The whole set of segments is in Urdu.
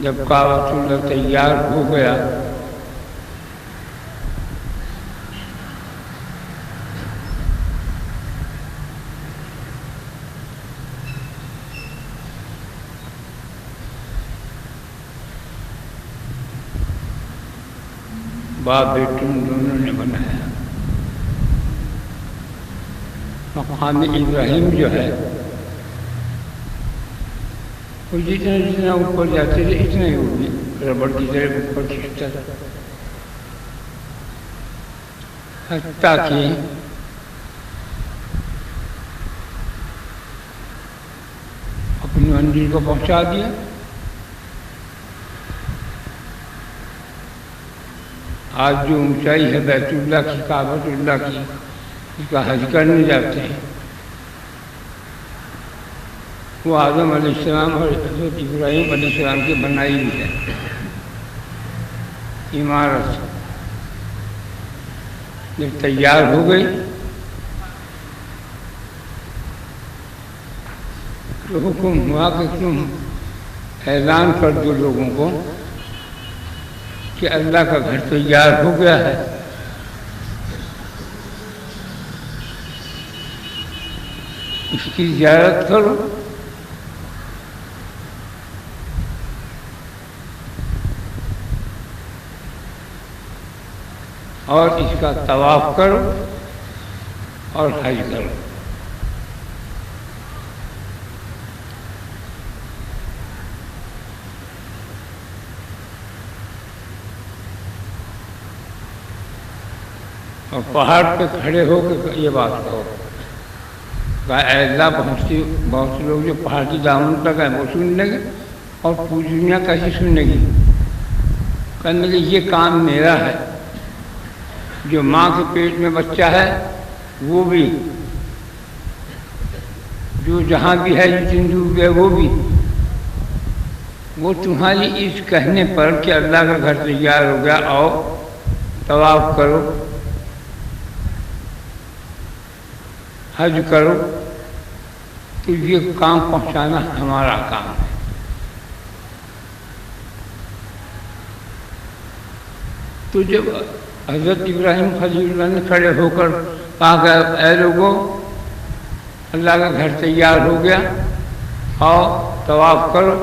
جب کعبۃ اللہ تیار ہو گیا باپ بیٹوں دونوں نے بنایا. مقام ابراہیم جو ہے وہ جتنا جتنا اوپر جاتے تھے اتنا ہی وہ بھی ربڑ کی طرح اوپر کھینچتا تھا، حتیٰ کہ اپنی منزل کو پہنچا دیا. آج جو اونچائی ہے بیت اللہ کی، کعبۃ اللہ کی، اس کا حج کرنے جاتے ہیں، وہ آدم علیہ السلام اور حضرت ابراہیم علیہ السلام کی بنائی ہوئی ہے عمارت. جب تیار ہو گئی تو حکم ہوا کہ تم اعلان کر دو لوگوں کو کہ اللہ کا گھر تیار ہو گیا ہے. اس کی زیارت کرو. اور اس کا طواف کرو اور حج کرو. اور پہاڑ پہ کھڑے ہو کے یہ بات کہو کہ اے اللہ بہت سے لوگ جو پہاڑ کی دامن تک ہیں وہ سن لیں گے اور پوری دنیا کیسی سننے گی. کہنے لگے یہ کام میرا ہے. جو ماں کے پیٹ میں بچہ ہے وہ بھی، جو جہاں بھی ہے جتنی دور گئے وہ بھی، وہ تمہاری اس کہنے پر کہ اللہ کا گھر تیار ہو گیا آؤ طواف کرو حج کرو، تو یہ کام پہنچانا ہمارا کام ہے. تو جب حضرت ابراہیم خلیل اللہ نے کھڑے ہو کر کہا کہ اے لوگوں اللہ کا گھر تیار ہو گیا آؤ طواف کرو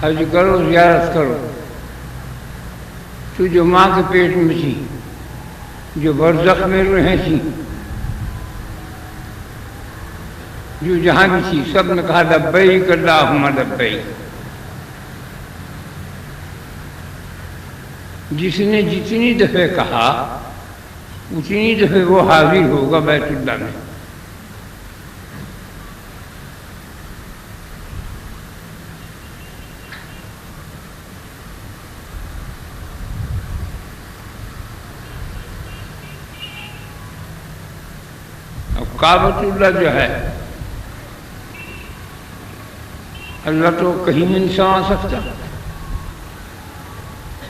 حج کرو زیارت کرو، تو جو ماں کے پیٹ میں تھی، جو برزخ میں رہیں تھی، جو جہاں بھی تھی، سب نے کہا لبیک اللہم لبیک. جس نے جتنی دفعہ کہا اتنی دفعہ وہ حاضر ہوگا بیت اللہ میں. اب کعبۃ اللہ جو ہے اللہ تو کہیں میں نہیں سما سکتا.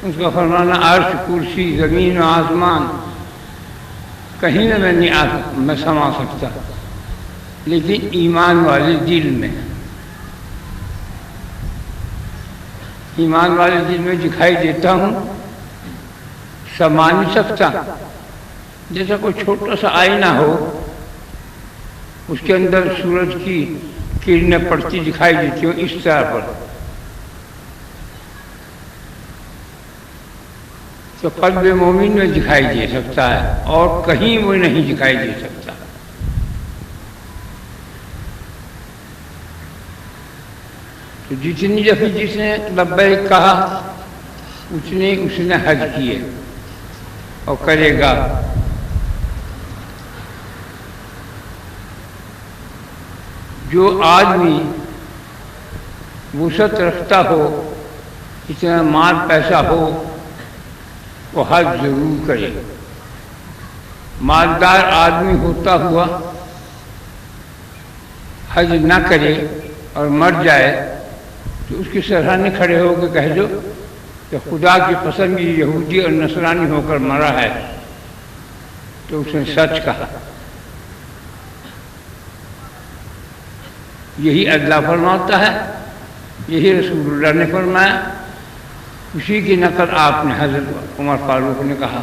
اس کا فرمانا عرش کرسی زمین و آسمان کہیں نہ میں سما سکتا، لیکن ایمان والے دل میں، ایمان والے دل میں دکھائی دیتا ہوں. سما نہیں سکتا. جیسا کوئی چھوٹا سا آئینہ ہو، اس کے اندر سورج کی کرنیں پڑتی دکھائی دیتی ہوں اس طرح پر، تو قلب مومن میں دکھائی دے سکتا ہے اور کہیں وہ نہیں دکھائی دے سکتا. تو جتنی دفعہ جس نے لبیک کہا اتنے اس نے حج کیے اور کرے گا. جو آدمی وسعت رکھتا ہو، اتنا مال پیسہ ہو، وہ حج ضرور کرے. مالدار آدمی ہوتا ہوا حج نہ کرے اور مر جائے تو اس کی سراہنے کھڑے ہو کے کہہ دو کہ خدا کی پسند یہودی اور نصرانی ہو کر مرا ہے، تو اس نے سچ کہا. یہی اللہ فرماتا ہے، یہی رسول اللہ نے فرمایا اسی کی نقل آپ نے حضرت عمر فاروق نے کہا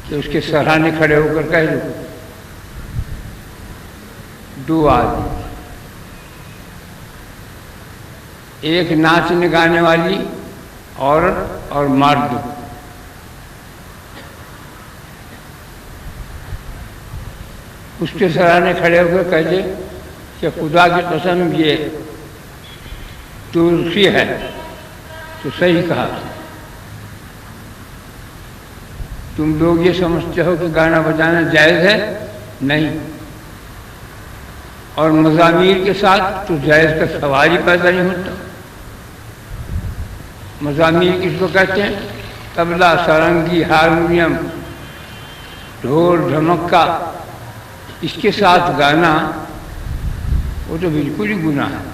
کہ اس کے سرانے کھڑے ہو کر کہہ دو، دو آدمی، ایک ناچنے گانے والی عورت اور مرد، اس کے سرانے کھڑے ہو کر کہہ دے کہ خدا کی قسم یہ ترسی ہے، تو صحیح کہا۔ تم لوگ یہ سمجھتے ہو کہ گانا بجانا جائز ہے؟ نہیں، اور مزامیر کے ساتھ تو جائز کا سوال ہی پیدا نہیں ہوتا۔ مزامیر کس کو کہتے ہیں؟ طبلہ، سارنگی، ہارمونیم، ڈھول، ڈھمکا، اس کے ساتھ گانا وہ تو بالکل ہی گناہ ہے۔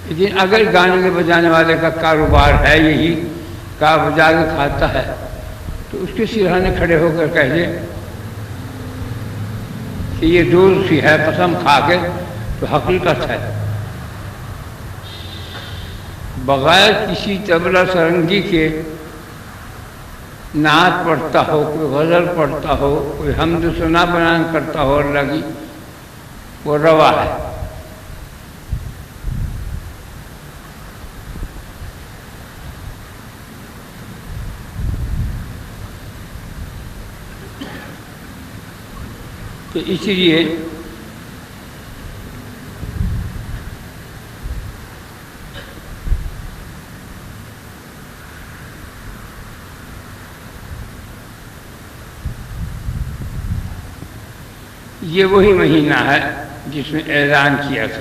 لیکن اگر گانے بجانے والے کا کاروبار ہے یہی، گا بجا کے کھاتا ہے، تو اس کے سرہانے کھڑے ہو کر کہہ دے کہ یہ دوست سی ہے، قسم کھا کے، تو حقیقت ہے۔ بغیر کسی طبلہ سرنگی کے نعت پڑھتا ہو، کوئی غزل پڑھتا ہو، کوئی حمد و ثنا بیان کرتا ہو اللہ کی، وہ روا ہے۔ تو اس لیے یہ وہی مہینہ ہے جس میں اعلان کیا تھا۔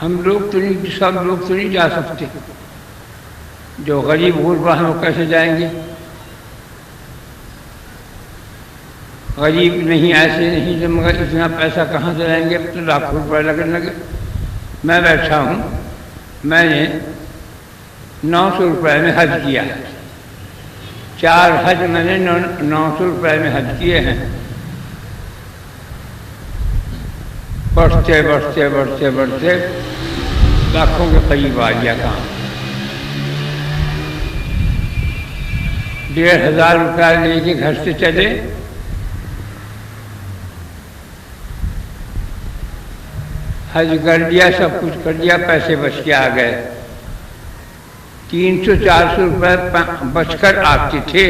ہم لوگ تو نہیں، سب لوگ تو نہیں جا سکتے، جو غریب غربا ہیں وہ کیسے جائیں گے؟ غریب نہیں، ایسے نہیں، جب مگر اتنا پیسہ کہاں سے لائیں گے؟ اب تو لاکھوں روپئے لگنے لگے۔ میں بیٹھا ہوں، میں نے 900 روپئے میں حج کیا ہے، 4 حج میں نے 900 روپئے میں حج کیے ہیں۔ بڑھتے بڑھتے بڑھتے بڑھتے لاکھوں کے قریب آ گیا کام۔ 1500 روپئے لے کے گھر سے چلے، حج کر لیا، سب کچھ کر لیا، پیسے بچ کے آ گئے۔ 300-400 روپئے بچ کر آتے تھے،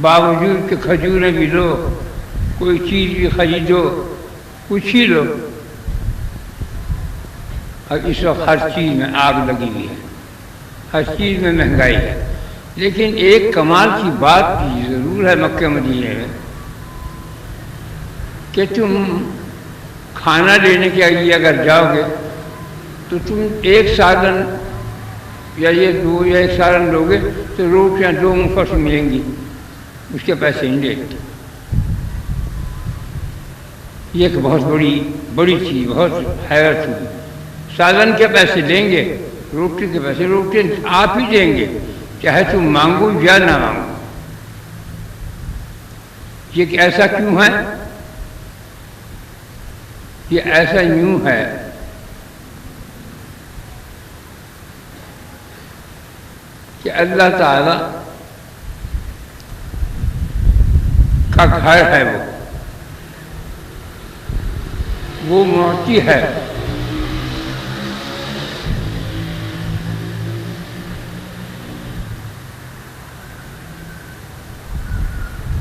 باوجود کہ کھجوریں بھی لو، کوئی چیز بھی خریدو، کچھ ہی لو، اور اس وقت ہر چیز میں آگ لگی ہوئی ہے، ہر چیز میں مہنگائی ہے۔ لیکن ایک کمال کی بات بھی ضرور ہے مکہ مدینے میں کہ تم کھانا لینے کے لیے اگر جاؤ گے تو تم 1 سالن یا یہ 2 یا 1 سالن لوگے تو روٹیاں 2 مفت ملیں گی، اس کے پیسے نہیں لیتے۔ یہ ایک بہت بڑی چیز، بہت حیرت ہوئی۔ سالن کے پیسے لیں گے، روٹی کے پیسے روٹی آپ ہی دیں گے، چاہے تم مانگو یا نہ مانگو۔ یہ کہ ایسا کیوں ہے؟ یہ ایسا یوں ہے کہ اللہ تعالی کا گھر ہے، وہ معطی ہے۔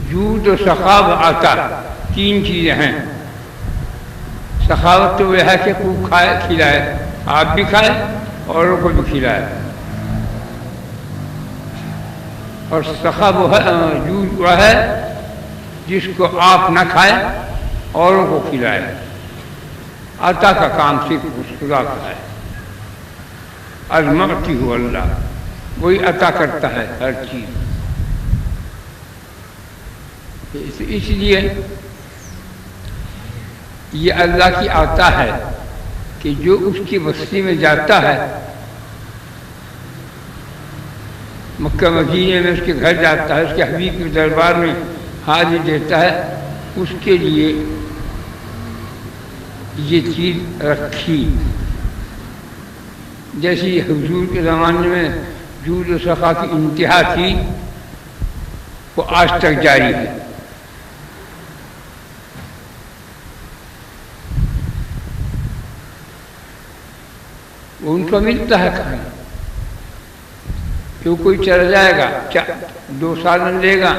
جود و سخاوت آتا، 3 چیزیں ہیں۔ سخاوت تو وہ ہے کہ خوب کھائے کھلائے، آپ بھی کھائے اوروں کو بھی کھلائے، اور سخا وہ ہے، جود وہ ہے جس کو آپ نہ کھائے اوروں کو کھلائے۔ عطا کا کام صرف اس خدا کا ہے، المعطی ہو اللہ، وہی عطا کرتا ہے ہر چیز۔ اس لیے یہ اللہ کی عطا ہے کہ جو اس کی بستی میں جاتا ہے، مکہ مدینے میں اس کے گھر جاتا ہے، اس کے حبیب کے دربار میں حاضری دیتا ہے، اس کے لیے یہ چیز رکھی. جیسی حضور کے زمانے میں جود و سخا کی انتہا تھی وہ آج تک جاری ہے. وہ ان کو ملتا ہے کھانا. جو کوئی چلا جائے گا 2 سال نہ لے گا،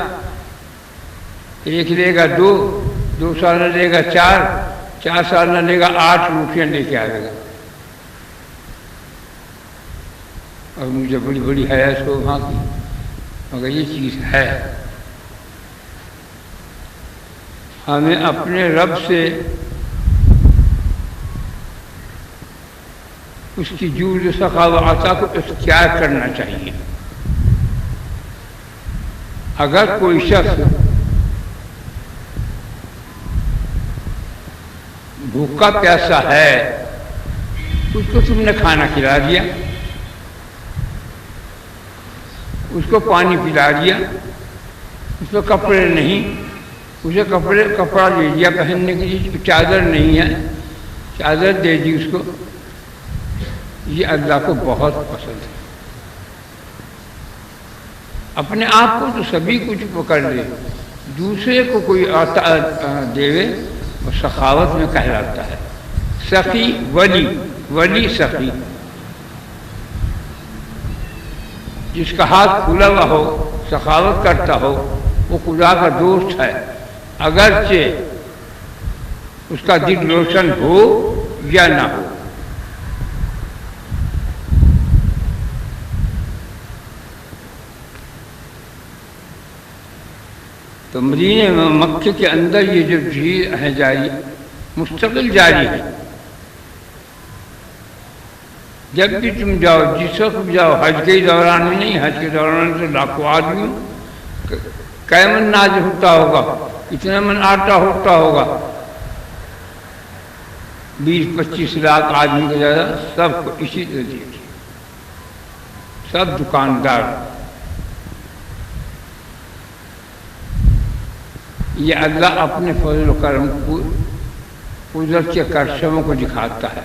1 لے گا 2 سال نہ لے گا 4 سال نہ لے گا 8 روٹیاں لے کے آئے گا. اور مجھے بڑی بڑی حیث ہو وہاں کی، مگر یہ چیز ہے. ہمیں اپنے رب سے اس کی جود و سخا و عطا کو اختیار کرنا چاہیے. اگر کوئی شخص بھوکا پیاسا ہے، اس کو تم نے کھانا کھلا دیا، اس کو پانی پلا دیا، اس کو کپڑے نہیں، اسے کپڑا دے دیا پہننے کے لیے، چادر نہیں ہے چادر دے دی اس کو. یہ اللہ کو بہت پسند ہے. اپنے آپ کو تو سبھی کچھ پکڑ لے، دوسرے کو کوئی عطا دے وہ سخاوت میں کہلاتا ہے. سخی ولی سخی، جس کا ہاتھ کھلا ہوا ہو، سخاوت کرتا ہو، وہ خدا کا دوست ہے، اگرچہ اس کا دل روشن ہو یا نہ ہو. تو مدینے میں مکے کے اندر یہ جو چیز ہے جاری، مستقل جاری ہے. جب بھی تم جاؤ، جس وقت بھی جاؤ، حج کے دوران میں نہیں، حج کے دوران تو لاکھوں آدمی کئی من ناز ہوتا ہوگا، اتنا من آٹا ہوتا ہوگا، 20-25 لاکھ آدمی کا زیادہ، سب کو اسی طرح دیکھیے. سب دکاندار. یہ اللہ اپنے فضل و کرم کو قدرت کے کرشموں کو دکھاتا ہے.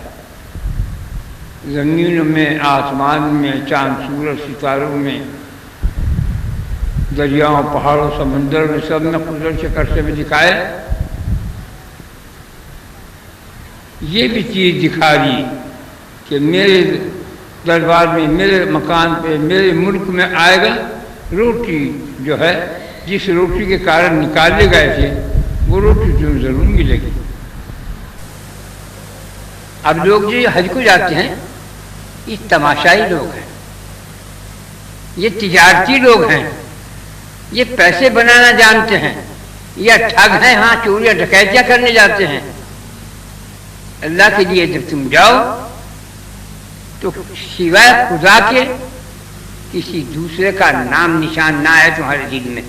زمین میں، آسمان میں، چاند سورج ستاروں میں، دریاؤں پہاڑوں سمندر میں، سب میں قدرت کے کرشمے دکھائے. یہ بھی چیز دکھا دی کہ میرے دربار میں، میرے مکان پہ، میرے ملک میں آئے گا. روٹی جو ہے، جس روٹی کے کارن نکالے گئے تھے، وہ روٹی تمہیں ضرور ملے گی. اب لوگ جو حج کو جاتے ہیں، یہ تماشائی لوگ ہیں، یہ تجارتی لوگ ہیں، یہ پیسے بنانا جانتے ہیں، یا ٹھگ ہیں، ہاں چوریاں ڈکیتیاں کرنے جاتے ہیں. اللہ کے لیے جب تم جاؤ تو سوائے خدا کے کسی دوسرے کا نام نشان نہ ہے تمہارے دل میں.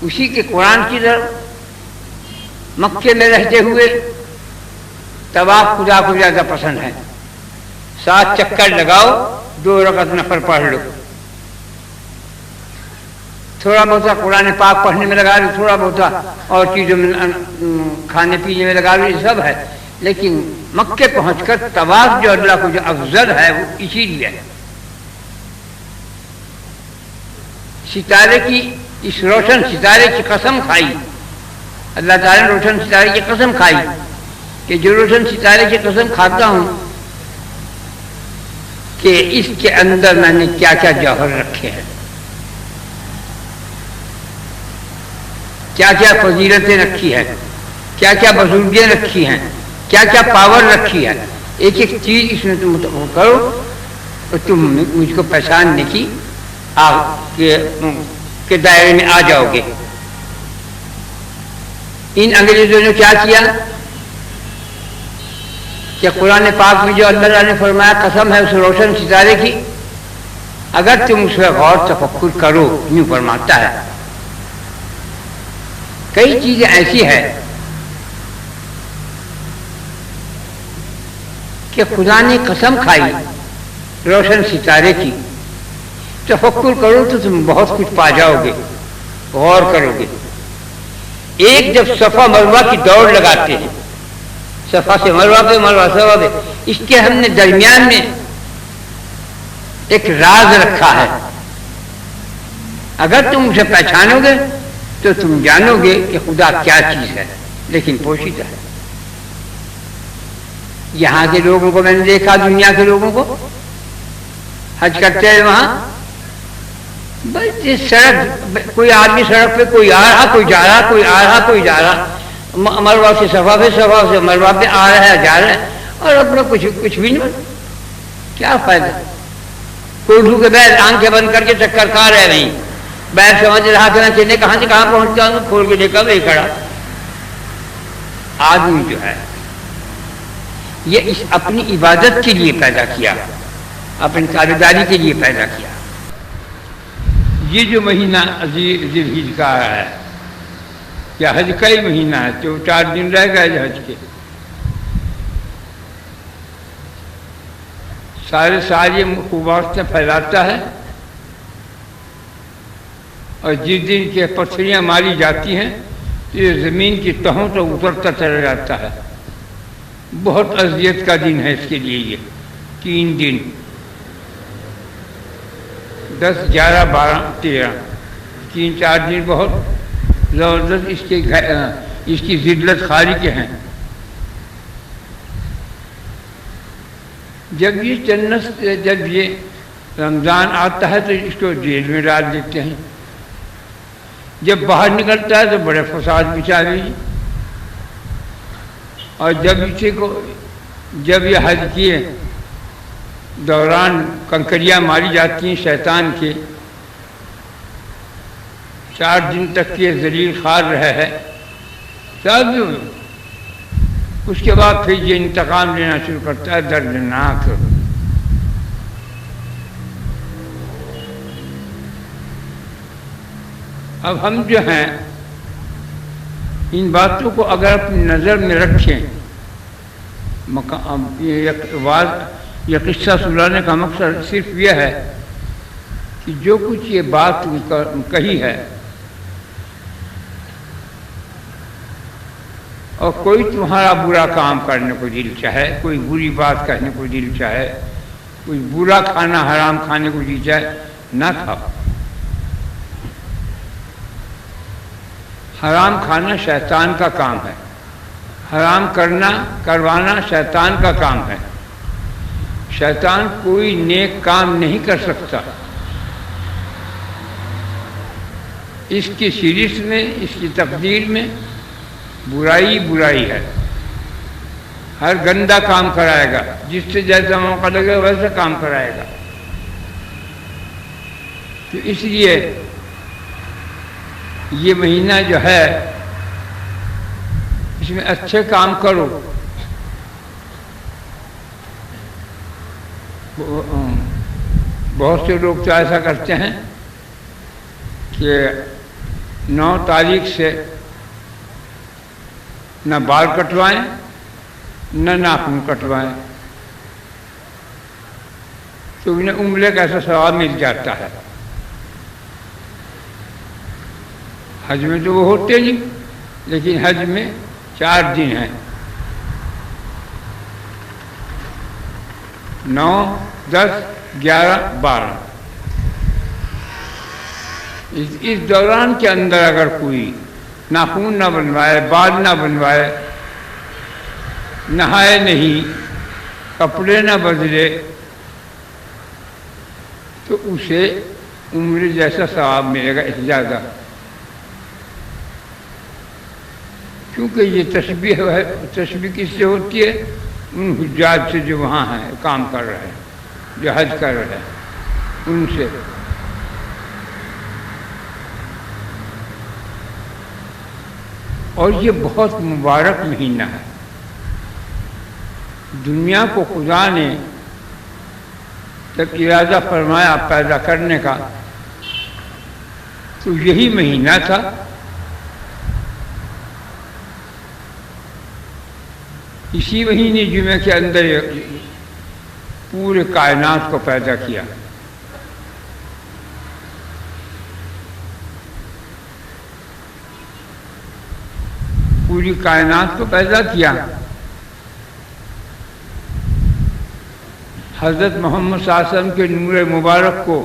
اسی کے قرآن کی طرف مکے میں رہتے ہوئے طواف خدا کو زیادہ پسند ہے. 7 چکر لگاؤ، 2 رکعت نفل پڑھ لو، تھوڑا بہت قرآن پاک پڑھنے میں لگا لو، تھوڑا بہت اور چیزوں میں، کھانے پینے میں لگا لو، یہ سب ہے. لیکن مکے پہنچ کر طواف جو اللہ کو جو افضل ہے وہ اسی لیے ہے. ستارے کی، اس روشن ستارے کی قسم کھائی اللہ تعالیٰ نے، روشن ستارے کی قسم کھائی کہ جو روشن ستارے کی قسم کھاتا ہوں کہ اس کے اندر میں نے کیا کیا جوہر رکھے ہیں، کیا کیا فضیلتیں رکھی ہیں، کیا کیا بزرگیاں رکھی ہیں، کیا کیا پاور رکھی ہے. ایک ایک چیز اس میں تم کرو تو تم مجھ کو پہچاننے کی کے دائرے میں آ جاؤ گے. ان انگریزوں نے کیا کیا کہ قرآن پاک میں جو اللہ تعالیٰ نے فرمایا، قسم ہے اس روشن ستارے کی، اگر تم اس پر غور تفکر کرو، یوں فرماتا ہے. کئی چیزیں ایسی ہیں کہ خدا نے قسم کھائی روشن ستارے کی، تفکر کرو تو تم بہت کچھ پا جاؤ گے، غور کرو گے. ایک جب صفا مروہ کی دوڑ لگاتے ہیں صفا سے مروہ پہ، مروہ صفا پہ، اس کے ہم نے درمیان میں ایک راز رکھا ہے. اگر تم اسے پہچانو گے تو تم جانو گے کہ خدا کیا چیز ہے، لیکن پوشیدہ ہے. یہاں کے لوگوں کو میں نے دیکھا، دنیا کے لوگوں کو حج کرتے ہیں وہاں، بس سڑک، کوئی آدمی سڑک پہ کوئی آ رہا کوئی جا رہا، کوئی آ رہا کوئی جا رہا، مروہ سے صفا پہ، صفا سے مروہ پہ آ رہا ہے جا رہا ہے، اور اپنا کچھ بھی نہیں. کیا فائدہ؟ کوٹھو کے بیل آنکھیں بند کر کے چکر کھا رہے نہیں، بیل سمجھ رہا کہ میں چلے کہاں سے کہاں پہنچ جاؤں، کھول کے دیکھا وہی کھڑا. آدمی جو ہے یہ اس اپنی عبادت کے لیے پیدا کیا، اپنی تابعداری کے لیے پیدا کیا. یہ جو مہینہ ذی الحجہ کا ہے، کیا حج کا ہی مہینہ ہے، تو 4 دن رہ گئے حج کے. سارے سال یہ خوبات سے پھیلاتا ہے، اور جس دن کے پتھریاں ماری جاتی ہیں تو یہ زمین کی تہوں تو اترتا چلا جاتا ہے. بہت اذیت کا دن ہے اس کے لیے. یہ 3 دن 10 11 12 13 3-4 دن بہت زبردست اس کی ذلت خاری کے ہیں. جب یہ رمضان آتا ہے تو اس کو جیل میں ڈال دیتے ہیں، جب باہر نکلتا ہے تو بڑے فساد مچا دی. اور جب یہ حج کیے دوران کنکریاں ماری جاتی ہیں شیطان کے، 4 دن تک یہ ذلیل خوار رہے ہے سب. اس کے بعد پھر یہ انتقام لینا شروع کرتا ہے دردناک. اب ہم جو ہیں ان باتوں کو اگر اپنی نظر میں رکھیں، یہ قصہ سنانے کا مقصد صرف یہ ہے کہ جو کچھ یہ بات کہی ہے، اور کوئی تمہارا برا کام کرنے کو دل چاہے، کوئی بری بات کہنے کو دل چاہے، کوئی برا کھانا حرام کھانے کو دل چاہے، نہ کھاؤ. حرام کھانا شیطان کا کام ہے، حرام کروانا شیطان کا کام ہے. شیطان کوئی نیک کام نہیں کر سکتا. اس کی سیریز میں، اس کی تقدیر میں برائی ہے. ہر گندا کام کرائے گا، جس سے جیسا موقع لگے ویسا کام کرائے گا. تو اس لیے یہ مہینہ جو ہے اس میں اچھے کام کرو. بہت سے لوگ تو ایسا کرتے ہیں کہ 9 تاریخ سے نہ بال کٹوائیں نہ ناخن کٹوائیں، تو انہیں عمرے کا ایسا ثواب مل جاتا ہے. حج میں تو وہ ہوتے نہیں، لیکن حج میں 4 دن ہیں، 9 10 11 12. اس دوران کے اندر اگر کوئی ناخن نہ بنوائے، بال نہ بنوائے، نہائے نہیں، کپڑے نہ بدلے، تو اسے عمر جیسا ثواب ملے گا اس زیادہ. کیونکہ یہ تشبیہ ہے. تشبیہ کس سے ہوتی ہے؟ ان حجاج سے جو وہاں ہیں، کام کر رہے ہیں، جو حج کر رہے ہیں، ان سے. اور یہ بہت مبارک مہینہ ہے. دنیا کو خدا نے جب ارادہ فرمایا پیدا کرنے کا تو یہی مہینہ تھا. اسی مہینے جمعے کے اندر پورے کائنات کو پیدا کیا. پوری کائنات کو پیدا کیا حضرت محمد صلی اللہ علیہ وسلم کے نور مبارک کو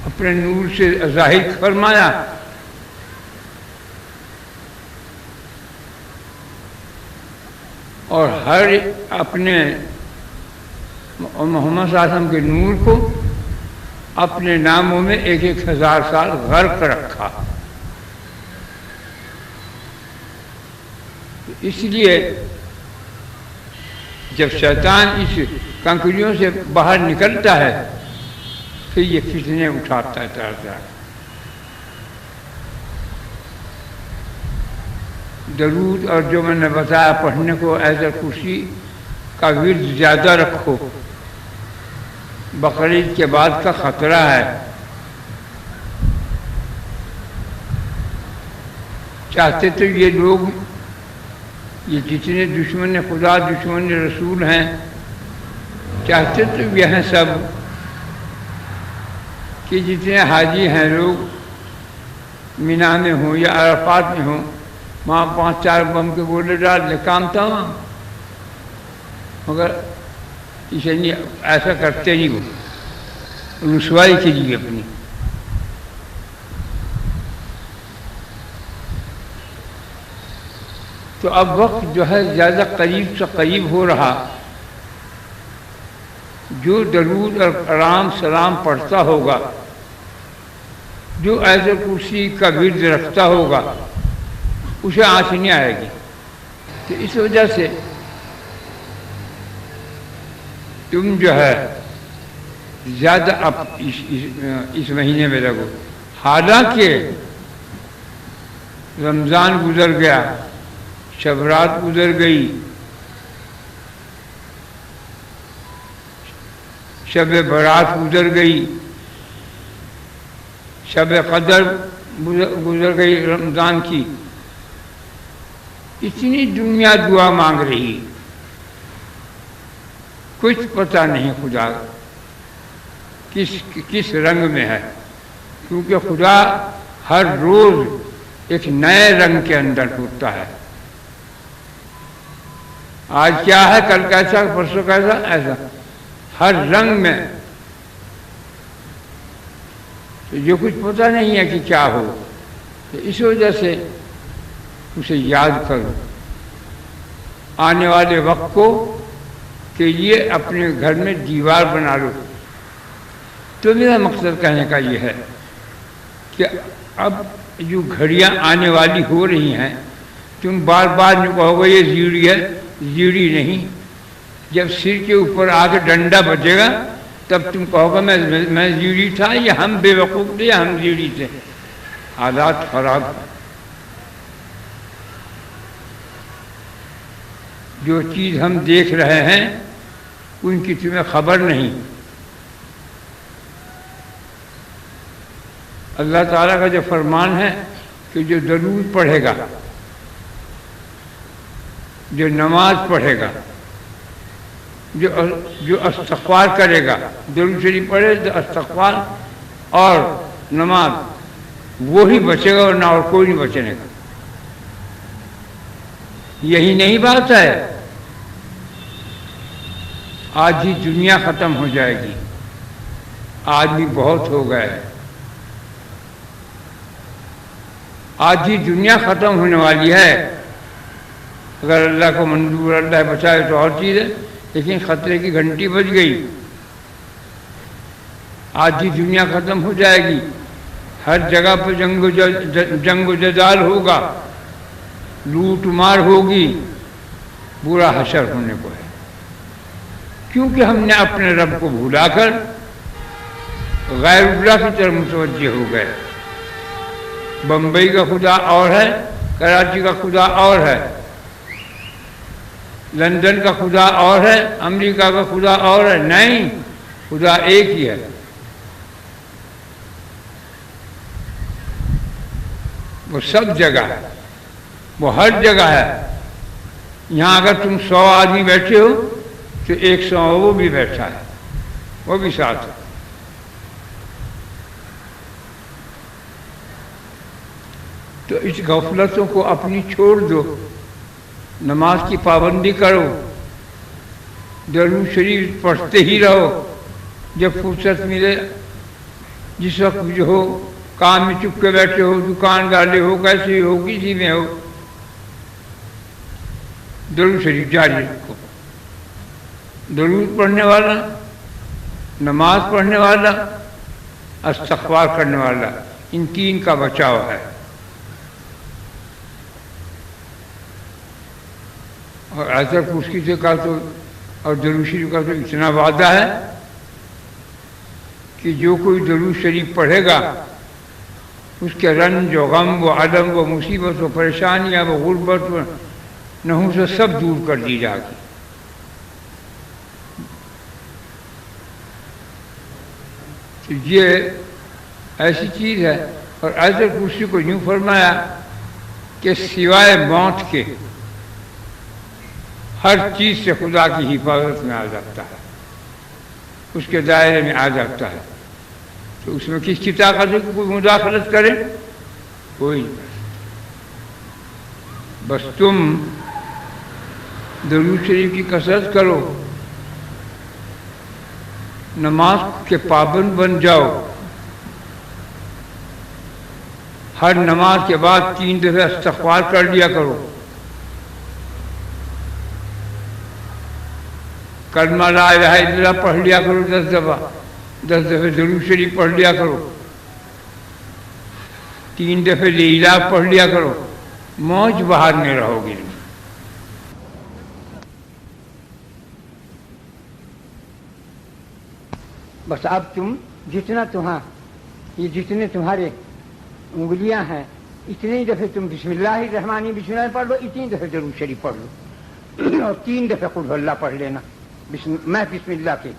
اپنے نور سے ظاہر فرمایا، اور ہر اپنے محمد صلی اللہ علیہ وسلم کے نور کو اپنے ناموں میں 1000 سال غرق رکھا۔ اس لیے جب شیطان اس کنکریوں سے باہر نکلتا ہے پھر یہ فتنے اٹھاتا ہے طرح طرح۔ درود اور جو میں نے بتایا پڑھنے کو، آیت الکرسی کا ورد زیادہ رکھو، بقرعید کے بعد کا خطرہ ہے۔ چاہتے تو یہ لوگ، یہ جتنے دشمن خدا دشمن رسول ہیں، چاہتے تو یہ ہیں سب کہ جتنے حاجی ہیں لوگ مینا میں ہوں یا عرفات میں ہوں، وہاں 5-4 بم کے گولے ڈال لے، کام تمام۔ مگر اسے نہیں، ایسا کرتے نہیں، وہ رسوائی کے لیے اپنی۔ تو اب وقت جو ہے زیادہ قریب سے قریب ہو رہا، جو درود اور آرام سلام پڑھتا ہوگا، جو آیت الکرسی کا ورد رکھتا ہوگا، اسے آنچ نہیں آئے گی۔ تو اس وجہ سے تم جو ہے زیادہ اب اس مہینے میں لگو۔ حالانکہ رمضان گزر گیا، شب رات گزر گئی، شب برات گزر گئی، شب قدر گزر گئی رمضان کی، اتنی دنیا دعا مانگ رہی، کچھ پتہ نہیں خدا کس رنگ میں ہے، کیونکہ خدا ہر روز ایک نئے رنگ کے اندر ٹوٹتا ہے۔ آج کیا ہے، کل کیسا، پرسوں کیسا، ایسا ہر رنگ میں۔ جو کچھ پتہ نہیں ہے کہ کیا ہو، تو اس وجہ سے اسے یاد کرو آنے والے وقت کو کہ یہ اپنے گھر میں دیوار بنا لو۔ تو میرا مقصد کہنے کا یہ ہے کہ اب جو گھڑیاں آنے والی ہو رہی ہیں، تم بار بار نہیں کہو گے یہ زیڑی ہے، زیڑی نہیں۔ جب سر کے اوپر آ کے ڈنڈا بجے گا تب تم کہو گا میں زیڑی تھا، یا ہم بے وقوف تھے، یا ہم زیڑی تھے۔ حالات خراب، جو چیز ہم دیکھ رہے ہیں ان کی تمہیں خبر نہیں۔ اللہ تعالیٰ کا جو فرمان ہے کہ جو درود پڑھے گا، جو نماز پڑھے گا، جو استغفار کرے گا، درود شریف پڑھے تو استغفار اور نماز، وہی بچے گا، ورنہ اور کوئی نہیں بچنے گا۔ یہی نہیں بات ہے، آج ہی دنیا ختم ہو جائے گی، آدمی بہت ہو گئے، آج ہی دنیا ختم ہونے والی ہے۔ اگر اللہ کو منظور، اللہ بچائے تو اور چیز ہے، لیکن خطرے کی گھنٹی بج گئی، آج ہی دنیا ختم ہو جائے گی، ہر جگہ پہ جنگ و جدال ہوگا، لوٹ مار ہوگی، برا حشر ہونے کو ہے، کیونکہ ہم نے اپنے رب کو بھلا کر غیر اللہ کی طرف متوجہ ہو گئے۔ بمبئی کا خدا اور ہے، کراچی کا خدا اور ہے، لندن کا خدا اور ہے، امریکہ کا خدا اور ہے، نہیں، خدا ایک ہی ہے۔ وہ سب جگہ ہے، وہ ہر جگہ ہے۔ یہاں اگر تم 100 آدمی بیٹھے ہو تو 100 وہ بھی بیٹھا ہے، وہ بھی ساتھ ہے۔ تو اس غفلتوں کو اپنی چھوڑ دو، نماز کی پابندی کرو، درود شریف پڑھتے ہی رہو، جب فرصت ملے، جس وقت جو ہو، کام میں چپ کے بیٹھے ہو، دکان ڈالے ہو، کیسے ہو، کسی میں ہو، درود شریف جاری رکھو۔ درود پڑھنے والا، نماز پڑھنے والا، استغفار کرنے والا، ان تین کا بچاؤ ہے۔ اور ایسا کرسی سے کا تو اور درود شریف کا تو اتنا وعدہ ہے کہ جو کوئی درود شریف پڑھے گا اس کے رنج و غم و عدم و مصیبت و پریشانیاں و غربت و نحوس سے سب دور کر دی جائے گی۔ تو یہ ایسی چیز ہے۔ اور ایسے کرسی کو یوں فرمایا کہ سوائے موت کے ہر چیز سے خدا کی حفاظت میں آ جاتا ہے، اس کے دائرے میں آ جاتا ہے۔ تو اس میں کس کی طاقت ہے کہ کوئی مداخلت کرے؟ کوئی نہیں۔ بس تم درود شریف کی کثرت کرو، نماز کے پابند بن جاؤ، ہر نماز کے بعد 3 دفعہ استغفار کر لیا کرو، کلمہ لا الہ الا اللہ پڑھ لیا کرو 10 دفعہ، 10 دفعہ درود شریف پڑھ لیا کرو، 3 دفعہ لا الہ پڑھ لیا کرو، موج بہار میں رہو گے۔ بس اب تم جتنا یہ جتنے تمہارے انگلیاں ہیں اتنے ہی دفعے تم بسم اللہ الرحمن بسم اللہ پڑھ لو، اتنی دفعہ درود شریف پڑھ لو، اور 3 دفعہ قل اللہ پڑھ لینا میں بسم اللہ کے۔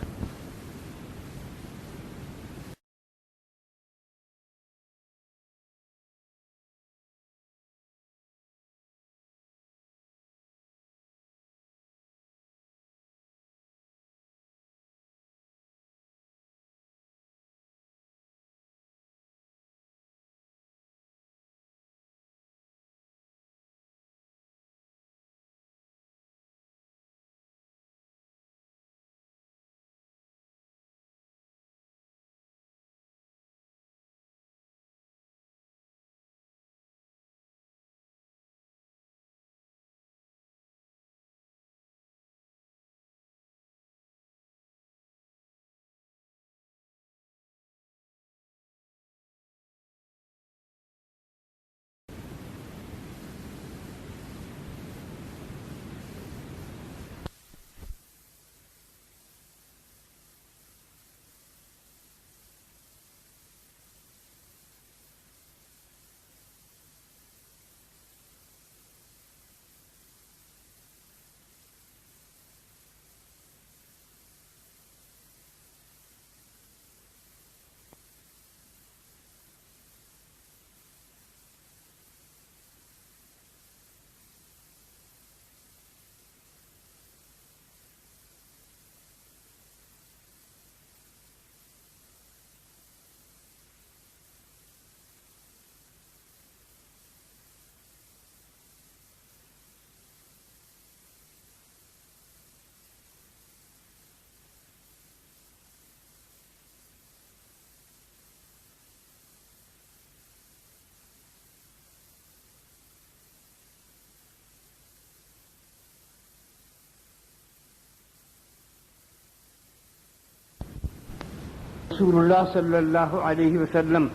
رسول اللہ صلی اللہ علیہ وسلم،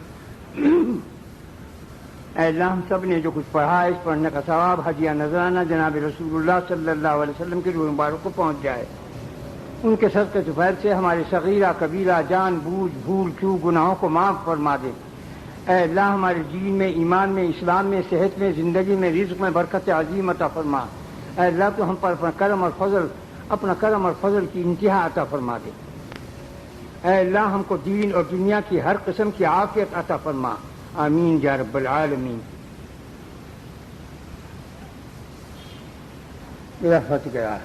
اے اللہ ہم سب نے جو کچھ پڑھا ہے اس پڑھنے کا ثواب ہدیہ نذرانہ جناب رسول اللہ صلی اللہ علیہ وسلم کے روح مبارک کو پہنچ جائے۔ ان کے صدقے فیض سے ہمارے صغیرہ کبیرہ جان بوجھ بھول چوک گناہوں کو معاف فرما دے۔ اے اللہ ہمارے دین میں، ایمان میں، اسلام میں، صحت میں، زندگی میں، رزق میں برکت عظیم عطا فرما۔ اے اللہ تو ہم پر اپنا کرم اور فضل کی انتہا عطا فرما دے۔ اے اللہ ہم کو دین اور دنیا کی ہر قسم کی عافیت عطا فرما، آمین یا رب العالمین۔ برحمتک یا